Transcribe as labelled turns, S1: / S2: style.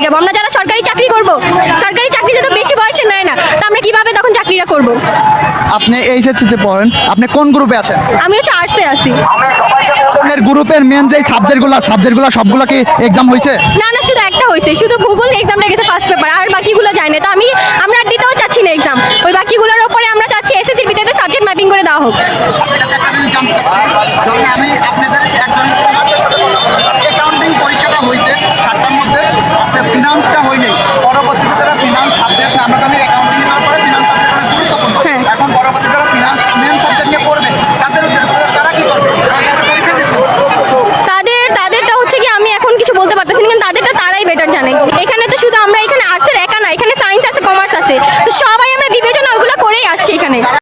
S1: যাবো? আমরা যারা সরকারি চাকরি করব, সরকারি চাকরি তো বেশি বয়সে নেয় না, তো আমরা কিভাবে তখন চাকরিটা করব?
S2: আপনি এইচএসসিতে পড়েন, আপনি কোন গ্রুপে আছেন?
S1: আমি হচ্ছে আর্টসে আছি।
S2: আপনার গ্রুপের মেন যে সাবজেক্টগুলো সবগুলো কি এক্সাম হয়েছে?
S1: না না, শুধু একটা হয়েছে, শুধু ভূগোল এক্সামটা গেছে ফার্স্ট পেপার, আর বাকিগুলো যায় না। তো আমরা আর দিতেও চাচ্ছি না এক্সাম, ওই বাকিগুলোর উপরে আমরা চাচ্ছি এসএসসির ভিতরে সাবজেক্ট ম্যাপিং করে দেওয়া হোক।
S2: আমি আপনাদের একজন অ্যাকাউন্টিং পরীক্ষাটা হয়েছে 7টার মধ্যে, ফিনান্সটা হয়নি, পরবর্তীতে যারা ফিনান্স সাবজেক্ট আমরা তো